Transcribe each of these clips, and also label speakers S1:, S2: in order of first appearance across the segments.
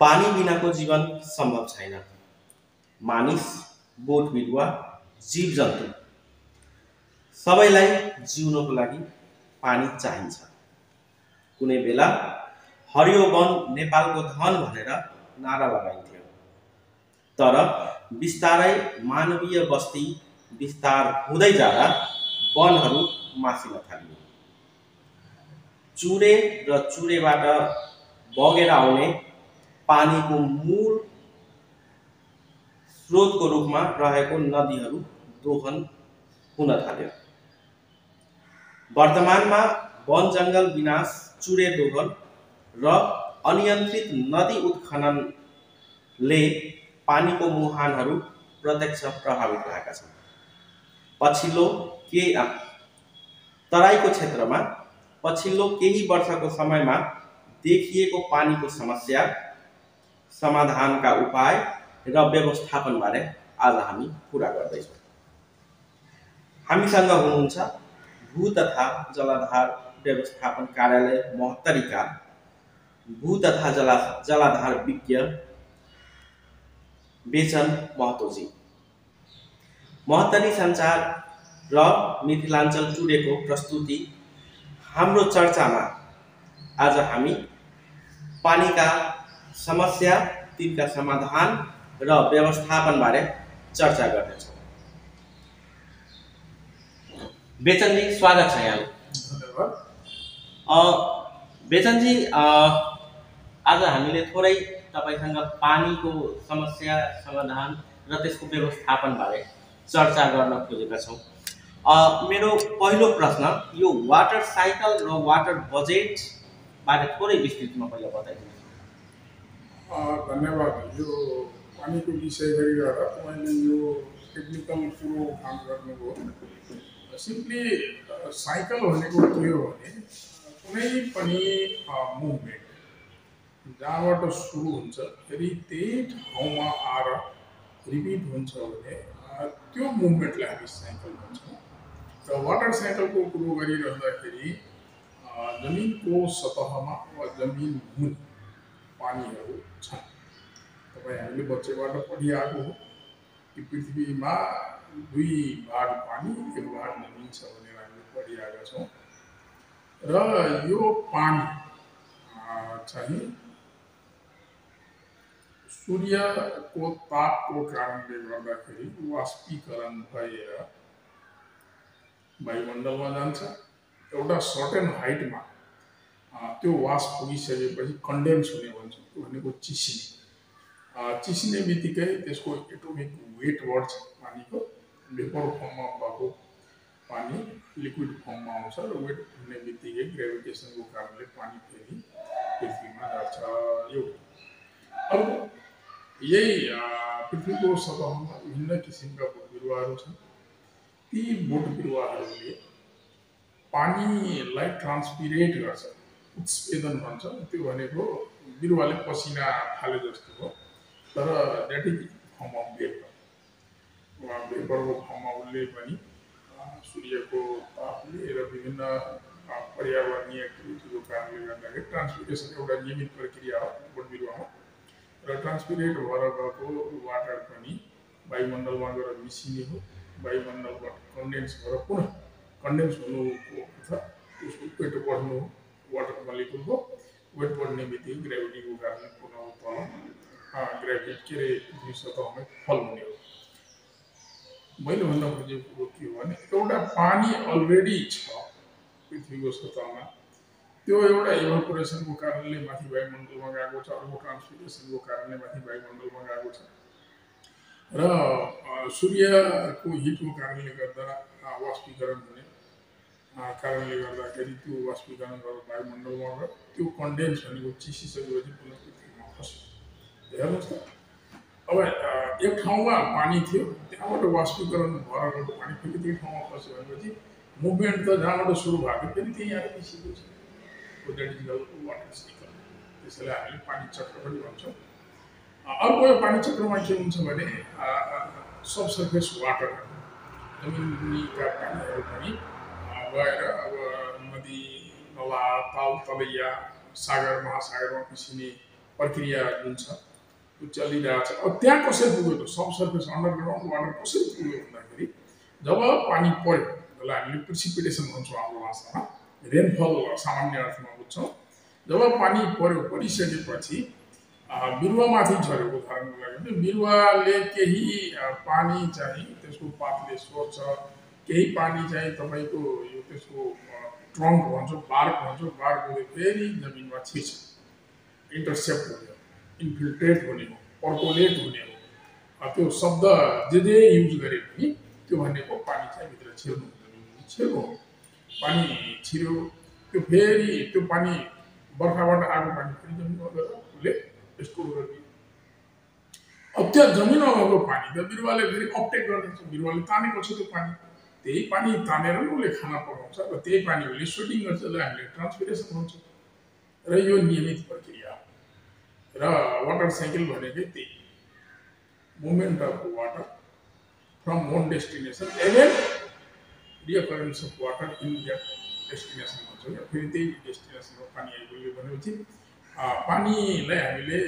S1: पानी बिनाको जीवन सम्भव छैन। मानिस, बोट बिरुवा, जीव जन्तु सबैलाई जिउनको लागि पानी चाहिन्छ। कुनै बेला हरियो वन नेपालको धन भनेर नारा लगाइन्थ्यो। तर बिस्तारै मानवीय बस्ती विस्तार हुँदै जाँदा वनहरू मासिन थालिए। चुरे र चुरेबाट बगेर आउने पानीको मूल स्रोतको रूपमा रहेको नदीहरू दोहन हुन थाल्यो। वर्तमानमा वन जङ्गल विनाश, चुरे दोहन र अनियन्त्रित नदी उत्खननले पानीको मुहानहरू प्रत्यक्ष प्रभावित भएका छन्। पछिल्लो तराईको क्षेत्रमा पछिल्लो केही वर्षको समयमा देखिएको पानीको समस्या, समाधानका उपाय र व्यवस्थापनबारे आज हामी कुरा गर्दैछौँ। हामीसँग हुनुहुन्छ भू तथा जलाधार व्यवस्थापन कार्यालय महोत्तरीका भू तथा जलाधार विज्ञ बेचन महतोजी। महोत्तरी सञ्चार र मिथिलाञ्चल टुडेको प्रस्तुति हाम्रो चर्चामा आज हामी पानीका समस्या, तिनका समाधान र व्यवस्थापनबारे चर्चा गर्नेछौँ। बेचनजी, स्वागत छ यहाँलाई।
S2: धन्यवाद।
S1: बेचनजी, आज हामीले थोरै तपाईसँग पानीको समस्या, समाधान र त्यसको व्यवस्थापनबारे चर्चा गर्न खोजेका छौँ। मेरो पहिलो प्रश्न यो वाटर साइकल र वाटर बजेट बारे थोरै विस्तृतमा पहिला बताइदिनुहोस्।
S2: धन्यवाद। यो पानीको विषय गरिरहेर तपाईँले यो टेक्निकल कुरो काम गर्नुभयो। सिम्पली साइकल भनेको के हो भने कुनै पनि मुभमेन्ट जहाँबाट सुरु हुन्छ फेरि त्यही ठाउँमा आएर रिपिट हुन्छ भने त्यो मुभमेन्टलाई हामी साइकल भन्छौँ। र वाटर साइकलको कुरो गरिरहँदाखेरि जमिनको सतहमा वा जमिन मुनि पानीहरू छन्। तपाईँ हामीले बच्चैबाट पढिआएको हो कि पृथ्वीमा 2 भाग पानी, 1 भाग जमिन छ भनेर हामीले पढिआएका छौँ। र यो पानी चाहिँ सूर्यको तापको कारणले गर्दाखेरि वाष्पीकरण भएर वायुमण्डलमा जान्छ। एउटा सर्टेन हाइटमा त्यो वाष्प पुगिसकेपछि कन्डेन्स हुने भन्छ, त्यो भनेको चिसिने। चिसिने बित्तिकै त्यसको एटोमिक वेट बढ्छ। पानीको भेपर फर्ममा भएको पानी लिक्विड फर्ममा आउँछ र वेट हुने बित्तिकै ग्रेभिटेसनको कारणले पानी फेरि पृथ्वीमा जान्छ। अब यही पृथ्वीको सतहमा विभिन्न किसिमका बोट बिरुवाहरू छन्। ती बोट बिरुवाहरूले पानीलाई ट्रान्सपिरेट गर्छ, उत्स्वेदन भन्छ। त्यो भनेको बिरुवाले पसिना फाले जस्तो हो, तर that is form of vapour. भेपरको फर्ममा उसले पनि सूर्यको तापले र विभिन्न पर्यावरणीय एक्टिभिटीको कारणले गर्दाखेरि ट्रान्सपिरेसन एउटा नियमित प्रक्रिया हो बोट बिरुवामा। र ट्रान्सपिरेट भएर गएको वाटर पनि वायुमण्डलमा गएर मिसिने हो। वायुमण्डलबाट कन्डेन्स भएर पुनः कन्डेन्स हुनुको अर्थ त्यसको वेट बढ्नु हो। वाटर मोलिकुलको वेट बढ्ने बित्तिकै ग्रेभिटीको कारणले पुनः तल ग्रेभिटी के अरे पृथ्वी सतहमै फल्ने हो। मैले भन्न खोजेको कुरो के हो भने एउटा पानी अलरेडी छ पृथ्वीको सतहमा, त्यो एउटा इभापोरेसनको कारणले माथि वायुमण्डलमा गएको छ, अर्को ट्रान्सपिरेसनको कारणले माथि वायुमण्डलमा गएको छ। र सूर्यको हिटको कारणले गर्दा वाष्पीकरण हुने कारणले गर्दाखेरि त्यो वाष्पीकरण गरेर वायुमण्डलमा गयो। त्यो कन्डेन्स भनेको चिसिसकेपछि पुनः पृथ्वीमा खस्यो। हेर्नुहोस् त, अब एक ठाउँमा पानी थियो, त्यहाँबाट वाष्पीकरण भएर गएको पानी फेरि त्यही ठाउँमा खस्यो भनेपछि मुभमेन्ट त जहाँबाट सुरु भएको फेरि त्यही आएर मिसिएको छ। That is called water cycle. त्यसैले हामीले पानी चक्र पनि भन्छौँ। अर्को यो पानी चक्रमा के हुन्छ भने सबसर्फेस वाटर, जमिनका पानीहरू पनि गएर अब नदी, नला, ताल तलैया, सागर, महासागरमा मिसिने प्रक्रिया जुन छ त्यो चलिरहेछ। अब त्यहाँ कसरी पुग्यो त सबसर्फेस अन्डरग्राउन्ड वाटर कसरी पुग्यो भन्दाखेरि जब पानी पर्यो जसलाई हामीले प्रिसिपिटेसन भन्छौँ हाम्रो भाषामा, रेनफल सामान्य अर्थमा बुझ्छौँ। जब पानी पर्यो, परिसकेपछि बिरुवामाथि झऱ्यो। उदाहरणको लागि भने बिरुवाले केही पानी चाहिँ त्यसको पातले सोर्छ, केही पानी चाहिँ तपाईँको यो त्यसको ट्रङ्क भन्छौँ, बार्क भन्छौँ, बार्कले फेरि जमिनमा छिर्छ, इन्टरसेप्ट हुने हो, इन्फिल्ट्रेट हुने हो, पर्कोलेट हुने हो। त्यो शब्द जे युज गरे पनि त्यो भनेको पानी चाहिँ भित्र छिर्नु, जमिनमा छिर्नु हो। पानी छिर्यो, त्यो फेरि त्यो पानी बर्खाबाट आएको पानी फेरि जमिनमा गएर उसले स्टोर गरिदियो। अब त्यो जमिनमा भएको पानी त बिरुवाले फेरि अपटेक गर्दछ, बिरुवाले तानेको छ त्यो पानी, त्यही पानी तानेर उसले खाना पकाउँछ र त्यही पानी उसले स्वेटिङ गर्छ, जसलाई हामीले ट्रान्सपिरेसन भन्छौँ। र यो नियमित प्रक्रिया हो। र वाटर साइकल भनेकै त्यही, movement of water from one destination again recurrence of water in that destination भन्छौँ। फेरि त्यही डेस्टिनेसनमा पानी आइपुग्यो भनेपछि पानीलाई हामीले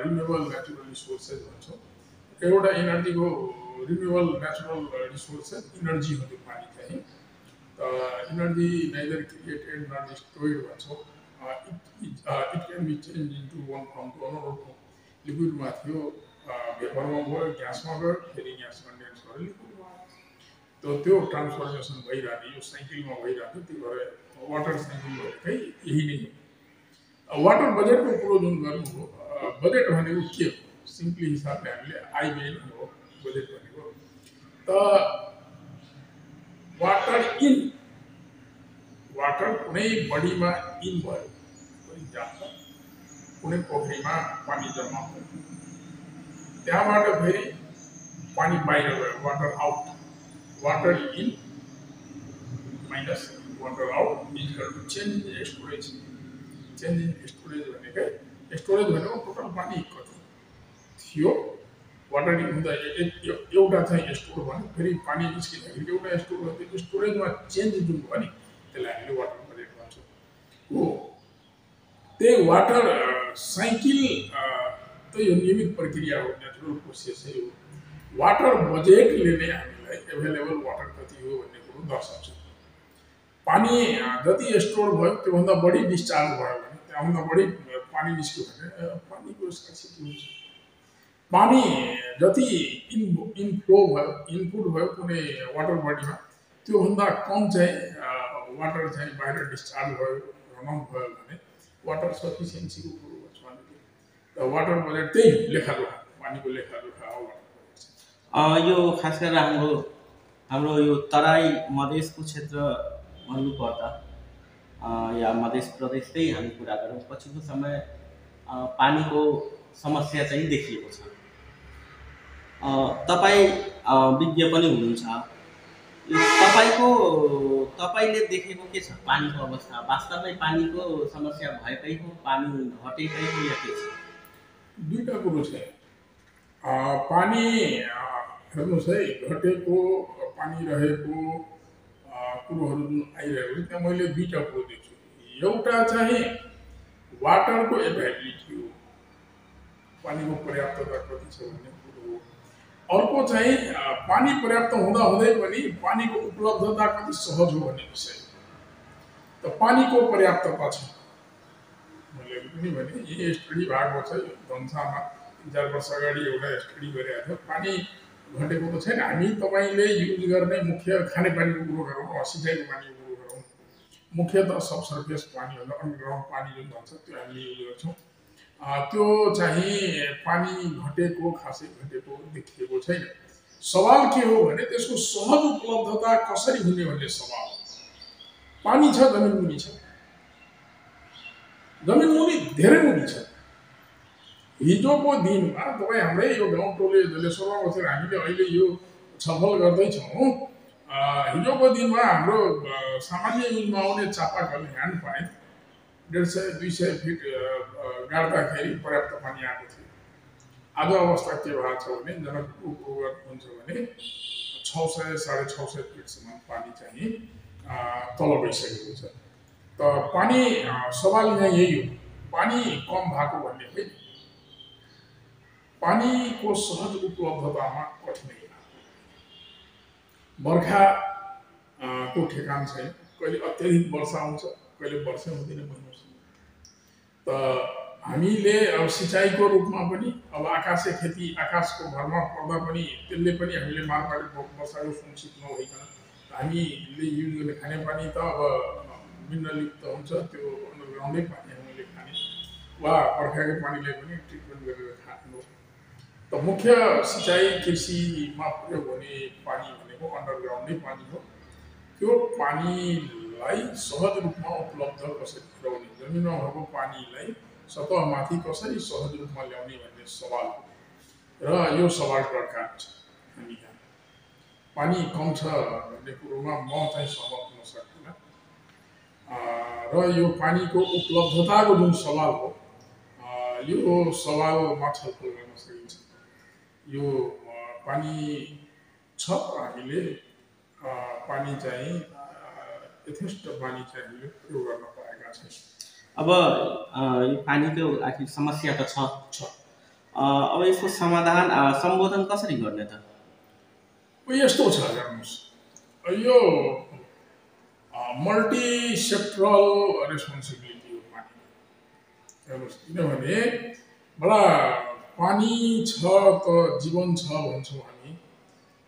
S2: रिन्युएबल नेचुरल रिसोर्सेस भन्छौँ। एउटा एनर्जीको रिन्युएबल नेचुरल रिसोर्सेस इनर्जी हो त्यो पानी चाहिँ। Energy neither created not stored भन्छौँ। It can be change into one form to another form. लिक्विडमा थियो, भेपरमा गयो, ग्यासमा गयो, फेरि ग्यास कन्डेन्स गरेर लिक्विडमा आयो। त्यो ट्रान्सफर्मेसन भइरहने, यो साइकलमा भइरहन्छ। त्यही भएर वाटर साइकल भनेकै यही नै हो। वाटर बजेटको कुरो जुन गर्नुभयो, बजेट भनेको के हो? सिम्पली हिसाबले हामीले आइबिए हो बजेट भनेको। त वाटर कुनै बडीमा इन भयो, फर इक्जाम्पल कुनै पोखरीमा पानी जम्मा भयो, त्यहाँबाट फेरि पानी बाहिर गयो, water out. Water in minus water out is equal to change in storage. Change in storage भनेकै, स्टोरेज भनेको टोटल पानी कति थियो, वाटरिङ हुँदा एउटा चाहिँ स्टोर भयो, फेरि पानी निस्किँदाखेरि एउटा स्टोर भयो। त्यो स्टोरेजमा चेन्ज जुन भयो नि, त्यसलाई हामीले वाटर बजेट भन्छौँ। हो, त्यही वाटर साइकल त यो नियमित प्रक्रिया हो, नेचुरल प्रोसेसै हो। वाटर बजेटले नै हामीलाई एभाइलेबल वाटर कति हो भन्ने कुरो दर्शाउँछ। पानी जति स्टोर भयो त्योभन्दा बढी डिस्चार्ज भयो भने, त्यहाँभन्दा बढी पानी निस्क्यो भने पानीको स्कार्सिटी हुन्छ। पानी जति इनफ्लो भयो, इनपुट भयो कुनै वाटर बडीमा, त्योभन्दा कम चाहिँ वाटर चाहिँ बाहिर डिस्चार्ज भयो, रन आउट भयो भने वाटर सफिसियन्सीको कुरो गर्छौँ हामीले। र वाटर बजेट त्यही लेखाजोखा, पानीको लेखाजोखा हो वाटर बजेट।
S1: यो खास गरेर हाम्रो यो तराई मधेसको क्षेत्र भन्नुपर्दा या मध्य प्रदेशकै हामी कुरा गरौँ, पछिल्लो समय पानीको समस्या चाहिँ देखिएको छ। तपाईँ विज्ञ पनि हुनुहुन्छ, तपाईँले देखेको के छ पानीको अवस्था? वास्तवमै पानीको समस्या भएकै हो, पानी घटेकै हो या के छ?
S2: दुईटा कुरो छ। पानी हेर्नुहोस् है, घटेको पानी रहेको कुरोहरू जुन आइरहेको छ, त्यहाँ मैले दुईटा कुरो देख्छु। एउटा चाहिँ वाटरको एभाइलिटी हो, पानीको पर्याप्तता कति छ भन्ने कुरो हो। अर्को चाहिँ पानी पर्याप्त हुँदाहुँदै पनि पानीको उपलब्धता कति सहज हो भन्ने विषय। त पानीको पर्याप्तता छ, मैले पनि भने यही स्टडी भएको छ। धनसामा 3-4 वर्ष अगाडि एउटा स्टडी गरेको थियो। पानी घटेको त छैन। हामी तपाईँले युज गर्ने मुख्य खानेपानीको कुरो गरौँ, सिँचाइको पानीको कुरो गरौँ, मुख्यतः सबसर्फेस पानी भन्दा अन्डरग्राउन्ड पानी जुन भन्छ त्यो हामीले युज गर्छौँ। त्यो चाहिँ पानी घटेको, खासै घटेको देखिएको छैन। सवाल के हो भने त्यसको सहज उपलब्धता कसरी हुने भन्ने सवाल। पानी छ, जमिन मुनि छ, जमिन मुनि धेरै मुनि छ। हिजोको दिनमा तपाईँ हाम्रै यो गाउँ टोले जलेश्वरमा बसेर हामीले अहिले यो छलफल गर्दैछौँ। हिजोको दिनमा हाम्रो सामान्य युजमा आउने चापाकल, ह्यान्ड पाइप 150-200 फिट गाड्दाखेरि पर्याप्त पानी आएको थियो। आज अवस्था के भएको छ भने जनकपुरको हुन्छ भने 600-650 फिटसम्म पानी चाहिँ तल गइसकेको छ। त पानी सवाल यहाँ यही हो, पानी कम भएको भन्ने होइन। पानीको सहज उपलब्धतामा कठिनाइ बर्खा को ठेगान छैन, कहिले अत्यधिक वर्षा आउँछ, कहिले वर्षा हुँदैन महिनौसम्म। त हामीले अब सिँचाइको रूपमा पनि अब आकाशे खेती आकाशको भरमा पर्दा पनि त्यसले पनि हामीले मारपाटी वर्षाको सुनिश्चित नभइकन हामीले युज गर्ने खानेपानी त अब मिनरलयुक्त हुन्छ, त्यो अन्डरग्राउन्डै पानी हामीले खाने वा बर्खाकै पानीले पनि ट्रिटमेन्ट गरेर खानु। त मुख्य सिँचाइ कृषिमा प्रयोग हुने पानी भनेको अन्डरग्राउन्डै पानी हो। त्यो पानीलाई सहज रूपमा उपलब्ध कसरी गराउने, जमिनमा भएको पानीलाई सतहमाथि कसरी सहज रूपमा ल्याउने भन्ने सवाल हो र यो सवाल टर्का छ। हामी यहाँ पानी कम छ भन्ने कुरोमा म चाहिँ सहमत हुन सक्दिनँ र यो पानीको उपलब्धताको जुन सवाल हो यो सवालमा छलफल गर्न सकिन्छ। यो पानी छ, हामीले पानी चाहिँ यथेष्ट पानी चाहिँ हामीले प्रयोग गर्न पाएका छैनौँ।
S1: अब यो पानीको आखिर समस्या त छ, अब यसको समाधान सम्बोधन कसरी गर्ने त?
S2: यस्तो छ, हेर्नुहोस्, यो मल्टी सेक्टरल रेस्पोन्सिबिलिटी हो पानी। हेर्नुहोस्, किनभने बडा पानी छ त जीवन छ भन्छौँ हामी,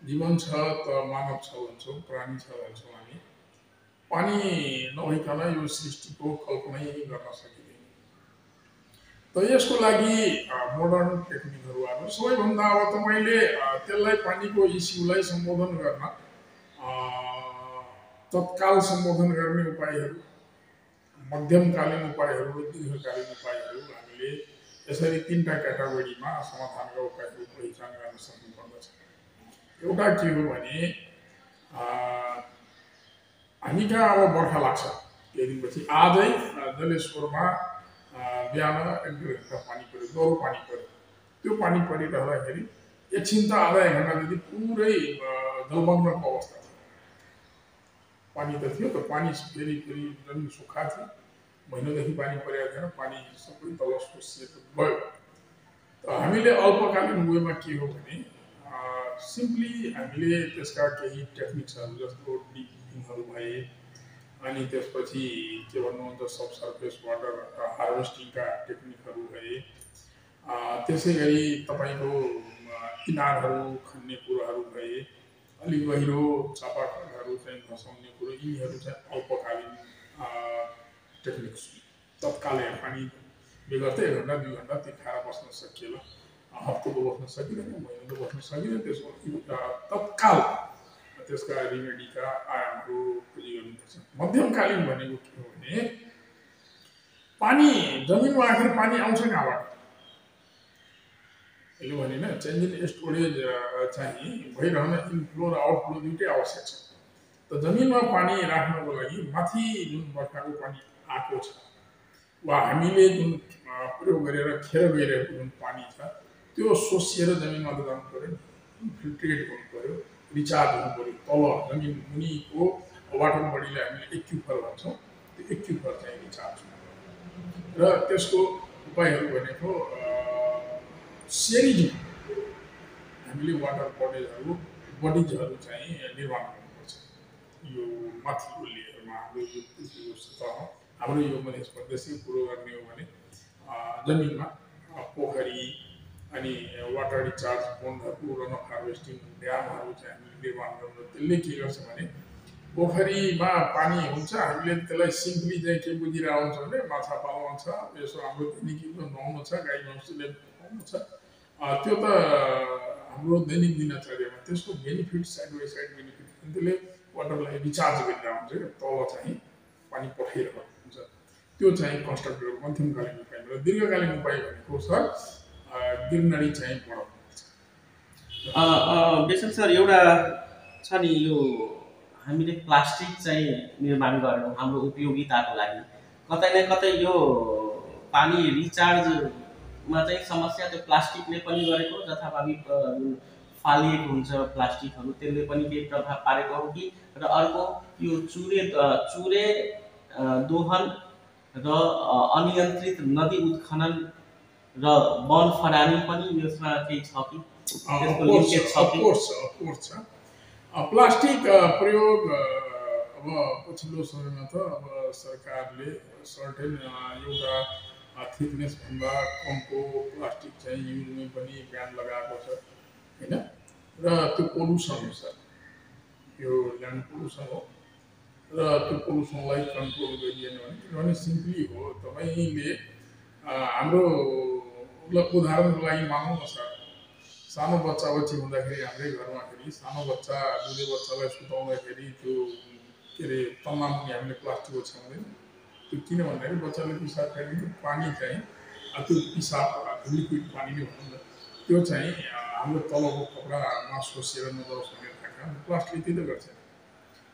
S2: जीवन छ त मानव छ भन्छौँ, प्राणी छ भन्छौँ हामी। पानी नभइकन यो सृष्टिको कल्पनै गर्न सकिँदैन। त यसको लागि मोडर्न टेक्निकहरू आयो। सबैभन्दा अब तपाईँले त्यसलाई पानीको इस्युलाई सम्बोधन गर्न तत्काल सम्बोधन गर्ने उपायहरू, मध्यमकालीन उपायहरू र दीर्घकालीन उपायहरू हामीले यसरी 3टा क्याटेगोरीमा समाधानका उपायहरू पहिचान गर्न सक्नुपर्दछ। एउटा के हो भने हामी कहाँ अब बर्खा लाग्छ, केही दिनपछि आजै जलेश्वरमा बिहान 1-2 घन्टा पानी पऱ्यो, गह्रो पानी पऱ्यो। त्यो पानी परिरहँदाखेरि एकछिन त आधा 1 घन्टा जति पुरै जलमग्नको अवस्था थियो। पानी त थियो, त पानी फेरि जमिन सुक्खा थियो, महिनौदेखि पानी परेको थिएन, पानी सबै तल सोसिएको गयो। त हामीले अल्पकालीन वेमा के हो भने सिम्पली हामीले त्यसका केही टेक्निक्सहरू जस्तो डिपिङहरू भए, अनि त्यसपछि के भन्नुहुन्छ सबसर्फेस वाटर हार्भेस्टिङका टेक्निकहरू भए, त्यसै गरी तपाईँको किनारहरू खन्ने कुराहरू भए, अलिक गहिरो चापाकलहरू चाहिँ धसाउने कुरो, यिनीहरू चाहिँ अल्पकालीन टेक्निक्स। तत्काल पानी बेगर्दै 1 घन्टा 2 घन्टा त्यो खाएर बस्न सकिएला, हप्ताको बस्न सकिँदैन, महिनाको बस्न सकिँदैन। त्यसको तत्काल त्यसका रेमेडीका आयामहरू खोजी गर्नुपर्छ। मध्यमकालीन भनेको के हो भने पानी जमिनमा आखिर पानी आउँछ कहाँबाट? यसले भने चेन्ज इन स्टोरेज चाहिँ भइरहन इनफ्लो र आउटफ्लो दुइटै आवश्यक छ। त जमिनमा पानी राख्नको लागि माथि जुन बर्खाको पानी आएको छ वा हामीले जुन प्रयोग गरेर खेर गइरहेको जुन पानी छ त्यो सोसिएर जमिनमा त जानु पऱ्यो, इन्फिल्ट्रेट गर्नु पऱ्यो, रिचार्ज हुनु पऱ्यो। तल जमिन मुनिको वाटर बडीलाई हामीले एक्युफर भन्छौँ, त्यो एक्युफर चाहिँ रिचार्ज हुनु पऱ्यो। र त्यसको उपायहरू भनेको सेरिजमा हामीले वाटर बडिजहरू चाहिँ निर्माण गर्नुपर्छ। यो माथिको लेयरमा हाम्रो यो पृथ्वीको सतहमा हाम्रो यो मध्य प्रदेशकै कुरो गर्ने हो भने जमिनमा पोखरी अनि वाटर रिचार्ज पोन्डहरू, रन अफ हार्भेस्टिङ ड्यामहरू चाहिँ हामीले निर्माण गर्नु। त्यसले के गर्छ भने पोखरीमा पानी हुन्छ, हामीले त्यसलाई सिम्पली चाहिँ के बुझिरहेको हुन्छ भने माछा पाल्न छ, यसो हाम्रो दैनिकीको नुहाउनु छ, गाई भैँसीले नुहाउनु छ, त्यो त हाम्रो दैनिक दिनचर्यामा त्यसको benefit side by side benefit त्यसले वाटरलाई रिचार्ज गरिरहेको हुन्छ क्या, तल चाहिँ पानी पठाइरहेको हुन्छ। त्यो चाहिँ कन्स्ट्रक्टर मध्यमकालीन उपाय। र दीर्घकालीन उपाय भनेको सर गिरनरी चाहिँ बढाउनुपर्छ।
S1: बेसन सर, एउटा छ नि यो हामीले प्लास्टिक चाहिँ निर्माण गरेनौँ हाम्रो उपयोगिताको लागि, कतै न कतै यो पानी रिचार्जमा चाहिँ समस्या त्यो प्लास्टिकले पनि गरेको, जथाभावी फालिएको हुन्छ प्लास्टिकहरू, त्यसले पनि केही प्रभाव पारेको हो कि? र अर्को यो चुरे दोहन र अनियन्त्रित नदी उत्खनन र वन फडानी पनि यसमा केही छ कि त्यसको
S2: अफकोर्स
S1: लिङ्केज छ कि?
S2: अफकोर्स छ। प्लास्टिक प्रयोग अब पछिल्लो समयमा त अब सरकारले सर्टेन एउटा थिकनेस भन्दा कमको प्लास्टिक चाहिँ युजमै पनि ब्यान लगाएको छ होइन। र त्यो पोल्युसन हो सर, यो ल्यान्ड पोल्युसन हो। र त्यो पोल्युसनलाई कन्ट्रोल गरिएन भने, किनभने सिम्पली हो तपाईँले हाम्रो उदाहरणको लागि मानौँ न सर, सानो बच्चा हुँदाखेरि हाम्रै घरमा फेरि सानो बच्चा दुधे बच्चालाई सुताउँदाखेरि त्यो के अरे तन्नामुनि हामीले प्लास्टिक ओछ्याउँदैन। त्यो किन भन्दाखेरि बच्चाले पिसाब फेरि पानी चाहिँ त्यो पिसाब लिक्विड पानी नै भनौँ न, त्यो चाहिँ हाम्रो तलको कपडामा सोसेर नजाओस् भनेर राख्छ। प्लास्टिक त्यही त गर्छ।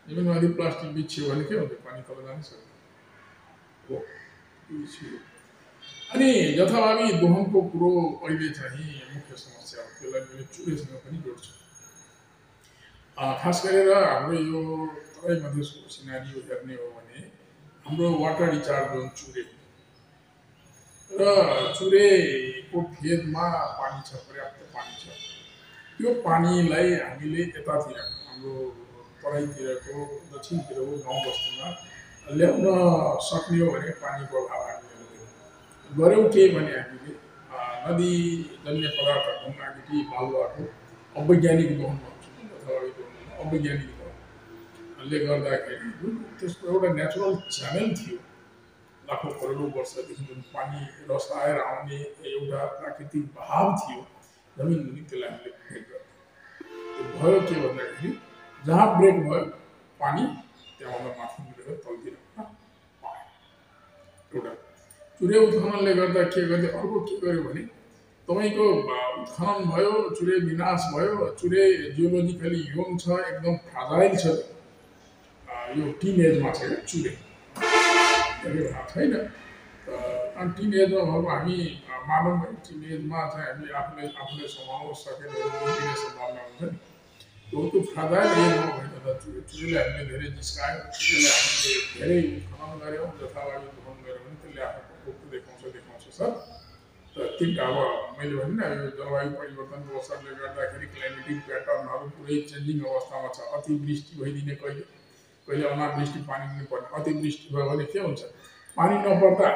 S2: जमिनमाथि प्लास्टिक बिछ्यो भने के हुन्छ, पानी तल जानै सक्दैन हो। अनि यथाभावी दोहनको कुरो अहिले चाहिँ मुख्य समस्या हो, त्यसलाई मैले चुरेसँग पनि जोड्छु। खास गरेर हाम्रो यो तराई मधेसको सिनारी हेर्ने हो भने हाम्रो वाटर रिचार्ज जोन चुरे र चुरेको फेदमा पानी छ, पर्याप्त पानी छ। त्यो पानीलाई हामीले यतातिर हाम्रो तराईतिरको दक्षिणतिरको गाउँ बस्तीमा ल्याउन सक्ने हो भने पानीको अभाव हामीले गऱ्यौँ के भने हामीले नदी जन्य पदार्थ ढुङ्गागिटी बालुवाको अवैज्ञानिक दोहन भन्छौँ अथवा अवैज्ञानिक दोहनले गर्दाखेरि त्यसको एउटा नेचुरल च्यानल थियो। लाखौँ करोडौँ वर्षदेखि जुन पानी रसाएर आउने एउटा प्राकृतिक भाव थियो जमिनमुनि, त्यसलाई हामीले ब्रेक गर्थ्यौँ। त्यो भयो के भन्दाखेरि जहाँ ब्रेक भयो पानी त्यहाँभन्दा माथि मिलेर तलतिर एउटा चुरे उत्खननले गर्दा के गर्दै, अर्को के गर्यो भने तपाईँको उत्खनन भयो, चुरे विनाश भयो। चुरे जियोलोजिकली यङ छ, एकदम फ्राजाइल छ, यो टिन एजमा छ क्या चुरे, छैन। अनि टिन एजमा भएको हामी मानौँ भने टिन एजमा चाहिँ हामी आफूले सम्हाल्न सकेन भने सम्भावना हुन्छ नि। त्यो फ्राजाइल एजमा भइरहँदा चुरेले हामीले धेरै जिस्कायौँ, चुरेले हामीले धेरै उत्खनन गऱ्यौँ, जथाभावी उत्खनन गऱ्यौँ भने त्यसले आफ्नो रूप देखाउँछ सर। त तिनवटा अब मैले भने नि यो जलवायु परिवर्तनको असरले गर्दाखेरि क्लाइमेटिक प्याटर्नहरू पुरै चेन्जिङ अवस्थामा छ। अतिवृष्टि भइदिने, कहिले अनावृष्टि, पानी पनि पर्ने। अतिवृष्टि भयो भने के हुन्छ, पानी नपर्दा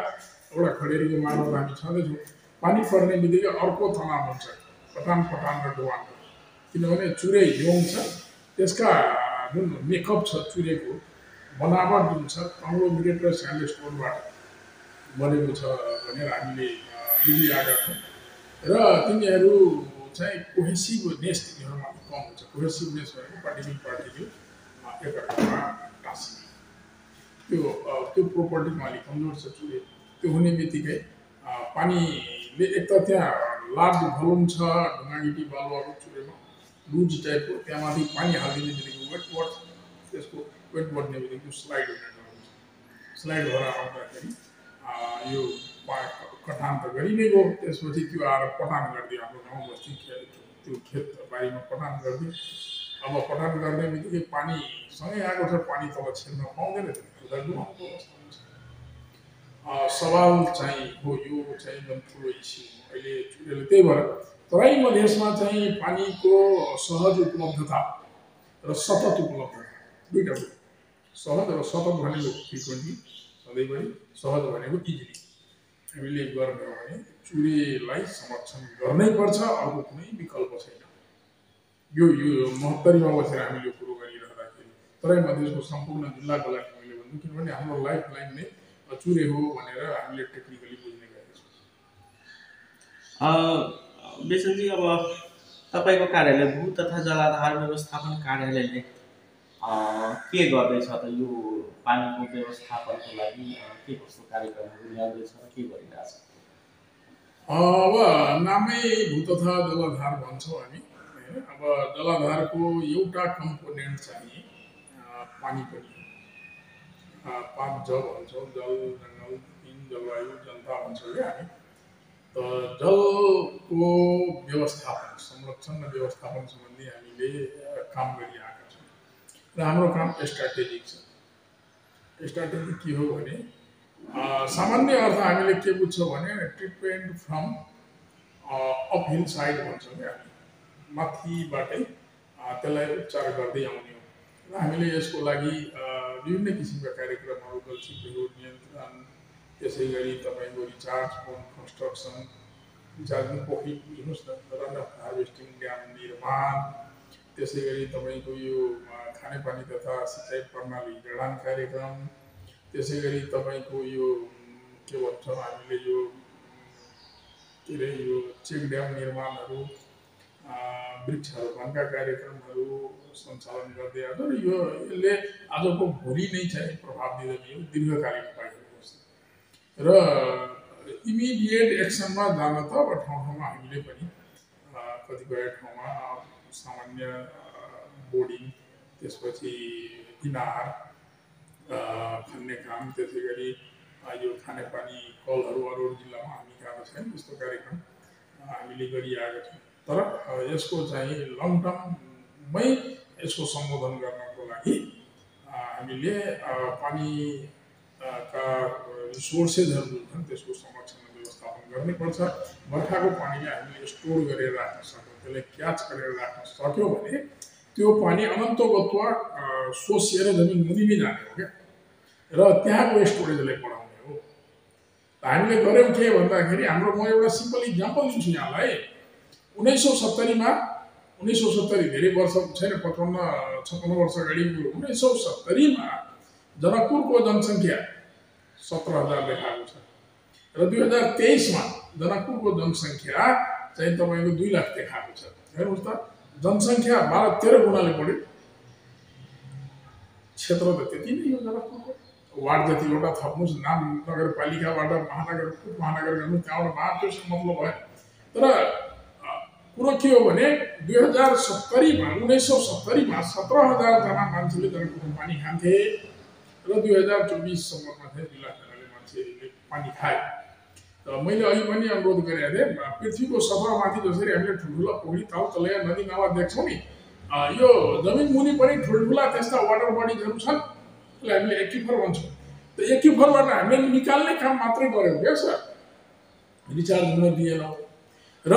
S2: एउटा खडेरीको मार्फत हामी छँदैछौँ, पानी पर्ने बित्तिकै अर्को तनाव हुन्छ, पटान र डुवान। किनभने चुरे यङ छ, त्यसका जुन मेकअप छ चुरेको बनावट जुन छ कङ्ग्लोमेरेट र स्यान्डस्टोनबाट बनेको छ भनेर हामीले बुझिआएका छौँ। र तिनीहरू चाहिँ कोहेसिभनेस तिनीहरूमा कम हुन्छ। कोहेसिभनेस भनेको पार्टिकल एकअर्कामा टाँसिने, त्यो प्रोपर्टीमा अलिक कमजोर छ चुरे। त्यो हुने बित्तिकै पानीले एक त त्यहाँ लार्ज भोल्युम छ ढुङ्गागिटी बालुवाको चुरेमा, लुज टाइपको, त्यहाँमाथि पानी हालिदिने बित्तिकै वेट बढ्छ। त्यसको वेट बढ्ने बित्तिकै स्लाइड हुने डर हुन्छ। स्लाइड भएर आउँदाखेरि यो कटान त गरि नै गयो, त्यसपछि त्यो आएर पटान गरिदियो। हाम्रो गाउँ बस्ती त्यो खेत बारीमा पटान गरिदियो। अब पटान गर्ने बित्तिकै पानी सँगै आएको छ, पानी तल छिर्न पाउँदैन, त्यो डुबाउनुको अवस्थामा छ। सवाल चाहिँ हो, यो चाहिँ एकदम ठुलो इस्यु अहिले चुरेले। त्यही भएर तराई मधेसमा चाहिँ पानीको सहज उपलब्धता र सतत उपलब्धता दुईवटा कुरा। सहज र सतत भनेको फ्रिक्वेन्टली, सधैँभरि, सहज भनेको इजिली हामीले गर्ने हो भने चुरेलाई संरक्षण गर्नै पर्छ, अर्को कुनै विकल्प छैन। यो ७०मा बसेर हामीले यो कुरो गरिरहँदाखेरि तराई मधेसको सम्पूर्ण जिल्लाको लागि मैले भन्छु, किनभने हाम्रो लाइफ लाइन नै चुरे हो भनेर हामीले टेक्निकली बुझ्ने गरेका छौँ।
S1: बेसनजी, अब तपाईँको कार्यालय भू तथा जलाधार व्यवस्थापन कार्यालयले के गर्दैछ त यो पानीको व्यवस्थापनको लागि? के कस्तो कार्यक्रमहरू ल्याउँदैछ र के गरिरहेछ?
S2: अब नामै भू तथा जलाधार भन्छौँ हामी। अब जलाधारको एउटा कम्पोनेन्ट चाहिँ पानी पनि हो। पाँच जल भन्छौँ, जल, जङ्गल, तीन जलवायु, जनता भन्छौँ क्या हामी। त जलको व्यवस्थापन, संरक्षण र व्यवस्थापन सम्बन्धी हामीले काम गरिरहेका छौँ र हाम्रो काम स्ट्राटेजिक छ। स्ट्राटेजिक के हो भने सामान्य अर्थ हामीले के बुझ्छौँ भने treatment from up hill side भन्छौँ क्या हामी, माथिबाटै त्यसलाई उपचार गर्दै आउने हो। र हामीले यसको लागि विभिन्न किसिमका कार्यक्रमहरू, गल्छी पहिरो नियन्त्रण, त्यसै गरी तपाईँको रिचार्ज होम कन्स्ट्रक्सन, रिचार्ज पोखरी हेर्नुहोस् न, रन अफ हार्भेस्टिङ ड्याम निर्माण, त्यसै गरी तपाईँको यो खानेपानी तथा सिँचाइ प्रणाली जडान कार्यक्रम, त्यसै गरी तपाईँको यो के भन्छौँ हामीले यो के अरे यो चेक ड्याम निर्माणहरू, वृक्षारोपणका कार्यक्रमहरू सञ्चालन गर्दै आएको र यसले आजको भोलि नै चाहिँ प्रभाव दिँदैन, यो दीर्घकालीन उपायहरू गर्छ। र इमिडिएट एक्सनमा जान त अब ठाउँ ठाउँमा हामीले पनि कतिपय ठाउँमा सामान्य बोर्डिङ, त्यसपछि इनार खन्ने काम, त्यसै गरी यो खानेपानी कलहरू अरू जिल्लामा हामी गएको छैन, त्यस्तो कार्यक्रम हामीले गरिआएका छौँ। तर यसको चाहिँ लङ टर्ममै यसको सम्बोधन गर्नको लागि हामीले पानीका रिसोर्सेसहरू छन् त्यसको संरक्षण व्यवस्थापन गर्नुपर्छ। बर्खाको पानीलाई हामीले स्टोर गरेर राख्न सक्यौँ, त्यसलाई क्याच गरेर राख्न सक्यौँ भने त्यो पानी अनन्तगत्व सोसिएर जमिन मुनिमै जाने हो क्या, र त्यहाँको स्टोरेजलाई बढाउने हो। हामीले गऱ्यौँ के भन्दाखेरि हाम्रो, म एउटा सिम्पल इक्जाम्पल दिन्छु यहाँलाई। 1970 धेरै वर्ष छैन, 55-56 वर्ष अगाडि 1970मा जनकपुरको जनसङ्ख्या 17,000 देखाएको छ र 2023मा जनकपुरको जनसङ्ख्या चाहिँ तपाईँको 2 लाख देखाएको छ। हेर्नुहोस् त, जनसङ्ख्या 12-13 गुणाले बढ्यो, क्षेत्र त त्यति नै हो जनकपुरको। वार्ड जति एउटा थप्नुहोस्, नाम नगरपालिकाबाट महानगर गर्नु, त्यहाँबाट महात्योसँग मतलब भयो। तर कुरो के हो भने 1970मा 17,000 मान्छेले जनकपुरमा पानी खान्थे र 2024सम्ममा चाहिँ 2 लाखजनाले मान्छेले पानी खाए। त मैले अघि पनि अनुरोध गरेको थिएँ, पृथ्वीको सतहमाथि जसरी हामीले ठुल्ठुला पोखरी, ताल तलैया, नदी नाला देख्छौँ नि, यो जमिन मुनि पनि ठुल्ठुला त्यस्ता वाटर बडिजहरू छन्, त्यसलाई हामीले एक्युफर भन्छौँ। त एक्युफरबाट हामीले निकाल्ने काम मात्रै गऱ्यौँ क्या सर, रिचार्ज हुन दिएनौँ र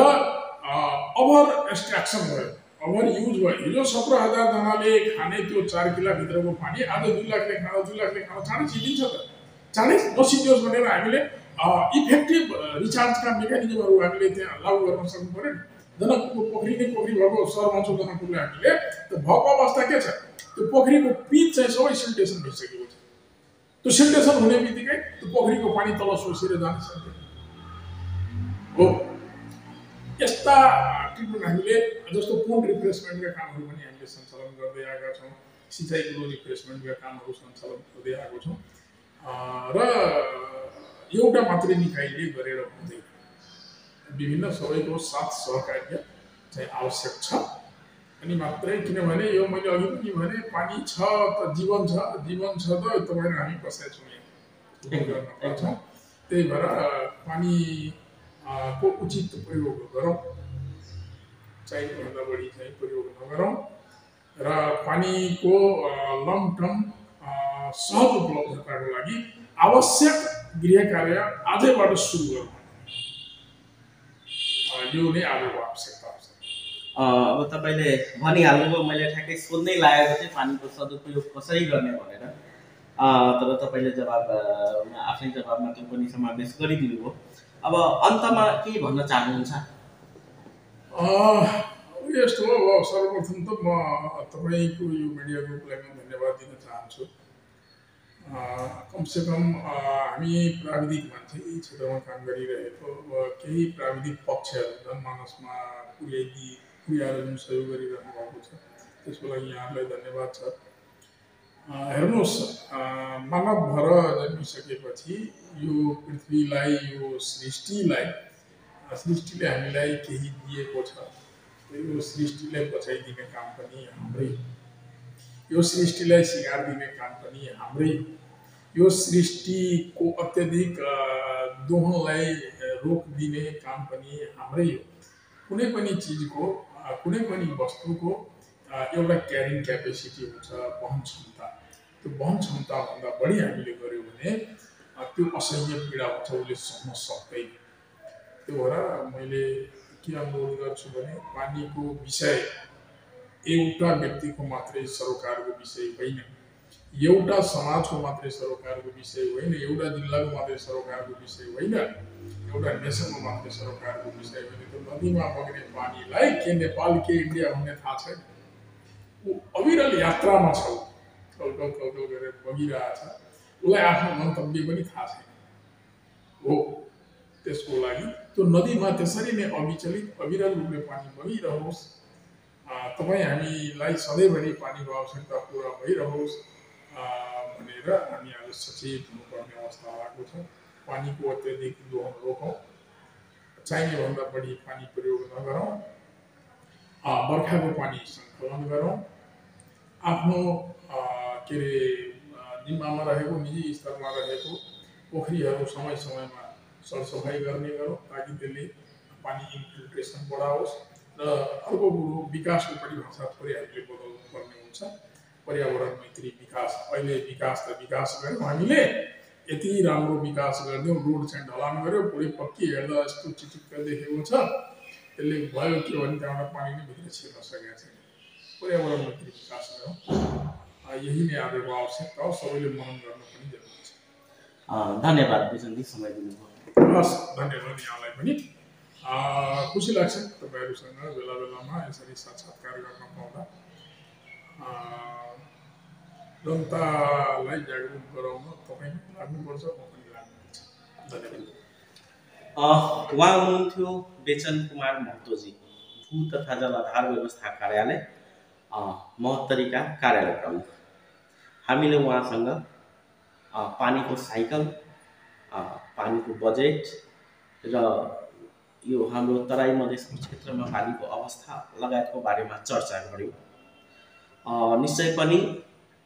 S2: ओभर एक्सट्र्याक्सन भयो, ओभर युज भयो। हिजो 17,000जनाले खाने त्यो 4 किलाभित्रको पानी आज 2 लाखले खान चाँडै सिद्धिन्छ त। चाँडै नसिद्धियोस् भनेर हामीले इफेक्टिभ रिचार्जका मेकानिजमहरू हामीले त्यहाँ लागू गर्न सक्नु पऱ्यो नि। जनकपुरको पोखरी नै पोखरी भएको सहर भन्छौँ जनकपुरले हामीले, त भएको अवस्था के छ, त्यो पोखरीको पिच चाहिँ सबै सिल्टेसन भइसकेको छ। त्यो सिल्टेसन हुने बित्तिकै त्यो पोखरीको पानी तल सोसेर जान सक्छ हो। यस्ता ट्रिटमेन्ट हामीले जस्तो पोन्ड रिफ्रेसमेन्टका कामहरू पनि हामीले सञ्चालन गर्दै आएका छौँ, सिँचाइ कुलो रिफ्रेसमेन्टका कामहरू सञ्चालन गर्दै आएको छौँ। र एउटा मात्रै निकायले गरेर हुँदैन, विभिन्न सबैको साथ सहकार्य चाहिँ आवश्यक छ। अनि मात्रै, किनभने यो मैले अघि पनि भने पानी छ त जीवन छ, जीवन छ त तपाईँहरू हामी कसै छौँ यहाँ गर्न पर्छौँ। त्यही भएर पानीको उचित प्रयोग गरौँ, चाहिनुभन्दा बढी चाहिँ प्रयोग नगरौँ र पानीको लङ टर्म सहज उपलब्धताको लागि आवश्यक गृह कार्य आजैबाट सुरु गरौँ, यो नै आजको आवश्यकता हो।
S1: अब तपाईँले भनिहाल्नुभयो, मैले ठ्याक्कै सोध्नै लागेको थिएँ पानीको सदुपयोग कसरी गर्ने भनेर, तर तपाईँले जवाब आफ्नै जवाबमा त्यो पनि समावेश गरिदिनु भयो। अब अन्तमा के भन्न चाहनुहुन्छ?
S2: यस्तो हो, सर्वप्रथम त म तपाईँको यो मिडिया ग्रुपलाई म धन्यवाद दिन चाहन्छु। कमसेकम हामी प्राविधिक मान्छे यी क्षेत्रमा काम गरिरहेको, केही प्राविधिक पक्षहरू जनमानसमा पुर्याएर जुन सहयोग गरिरहनु भएको छ, त्यसको लागि यहाँहरूलाई धन्यवाद छ। हेर्नुहोस्, मानव भएर जन्मिसकेपछि यो पृथ्वीलाई, यो सृष्टिले हामीलाई केही दिएको छ, यो सृष्टिलाई बचाइदिने काम पनि हाम्रै, यो सृष्टिलाई सिँगार दिने काम पनि हाम्रै, यो सृष्टिको अत्यधिक दोहनलाई रोक दिने काम पनि हाम्रै हो। कुनै पनि चिजको, कुनै पनि वस्तुको एउटा क्यारिङ क्यापेसिटी हुन्छ, वहन क्षमता। त्यो वहन क्षमताभन्दा बढी हामीले गऱ्यौँ भने त्यो असह्य पीडा हुन्छ, उसले सहन सक्दैन। त्यो भएर मैले के अनुरोध गर्छु भने पानीको विषय एउटा व्यक्तिको मात्रै सरोकारको विषय होइन, एउटा समाजको मात्रै सरोकारको विषय होइन, एउटा जिल्लाको मात्रै सरोकारको विषय होइन, एउटा नेसनको मात्रै सरोकारको विषय होइन। त्यो नदीमा बग्ने पानीलाई के नेपाल के इन्डिया भन्ने थाहा छैन, ऊ अविरल यात्रामा छ, कलकल कलकल गरेर बगिरहेछ, उसलाई आफ्नो गन्तव्य पनि थाहा छैन हो। त्यसको लागि त्यो नदीमा त्यसरी नै अविचलित अविरल रूपले पानी बगिरहोस्, तपाईँ हामीलाई सधैँभरि पानीको आवश्यकता पुरा भइरहोस् भनेर हामी आज सचेत हुनुपर्ने अवस्था आएको छ। पानीको अत्यधिक दोहन रोकौँ, चाहिने भन्दा बढी पानी प्रयोग नगरौँ, बर्खाको पानी सङ्कलन गरौँ, आफ्नो के अरे जिम्मामा रहेको निजी स्तरमा रहेको पोखरीहरू समय समयमा सरसफाइ गर्ने गरौँ ताकि त्यसले पानी इन्फिल्ट्रेसन बढाओस्। र अर्को कुरो विकासको परिभाषा थोरै हामीले बदल्नु पर्ने हुन्छ। पर्यावरण मैत्री विकास, अहिले विकास त विकास गऱ्यौँ हामीले, यति राम्रो विकास गरिदिउँ, रोड चाहिँ ढलान गऱ्यो, पुरै पक्की हेर्दा यस्तो चिटिक्क देखेको छ, त्यसले भयो के भने त्यहाँबाट पानी नै भित्र छिर्न सकेको छैन। पर्यावरण मैत्री विकास गरौँ, यही नै आजको आवश्यकता हो, सबैले मनन गर्न पनि जरुरी छ।
S1: धन्यवाद बिजनजी, समय दिनुभयो।
S2: हस्, धन्यवाद यहाँलाई पनि। खुसी लाग्छ तपाईँहरूसँग बेला बेलामा यसरी साक्षात्कार गर्न पाउँदा। जनतालाई जागरुक गराउन तपाईँ लाग्नुपर्छ, म पनि लाग्नुपर्छ। धन्यवाद।
S1: उहाँ हुनुहुन्थ्यो बेचन कुमार महतोजी, भू तथा जलाधार व्यवस्था कार्यालय महोत्तरीका कार्यालय प्रमुख। हामीले उहाँसँग पानीको साइकल, पानीको बजेट र यो हाम्रो तराई मधेसको क्षेत्रमा पानीको अवस्था लगायतको बारेमा चर्चा गऱ्यौँ। निश्चय पनि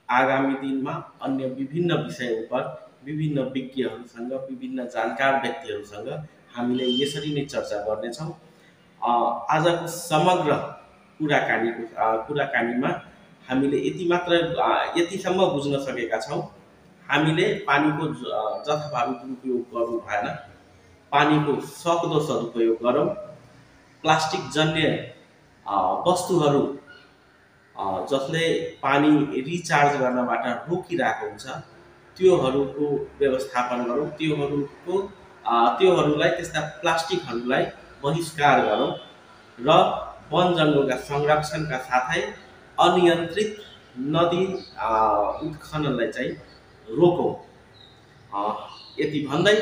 S1: आगामी दिनमा अन्य विभिन्न विषयपर विभिन्न विज्ञहरूसँग, विभिन्न जानकार व्यक्तिहरूसँग हामीले यसरी नै चर्चा गर्नेछौँ। आजको समग्र कुराकानीमा हामीले यतिसम्म बुझ्न सकेका छौँ, हामीले पानीको जथाभावी दुरुपयोग गर्नु भएन, पानीको सक्दो सदुपयोग गरौँ। प्लास्टिक जन्य वस्तुहरू जसले पानी रिचार्ज गर्नबाट रोकिरहेको हुन्छ त्योहरूको व्यवस्थापन गरौँ, त्योहरूलाई त्यस्ता प्लास्टिकहरूलाई बहिष्कार गरौँ र वन जङ्गलका संरक्षणका साथै अनियन्त्रित नदी उत्खननलाई चाहिँ रोकौँ। यति भन्दै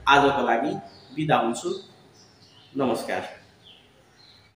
S1: आजको लागि बिदा हुन्छु। नमस्कार।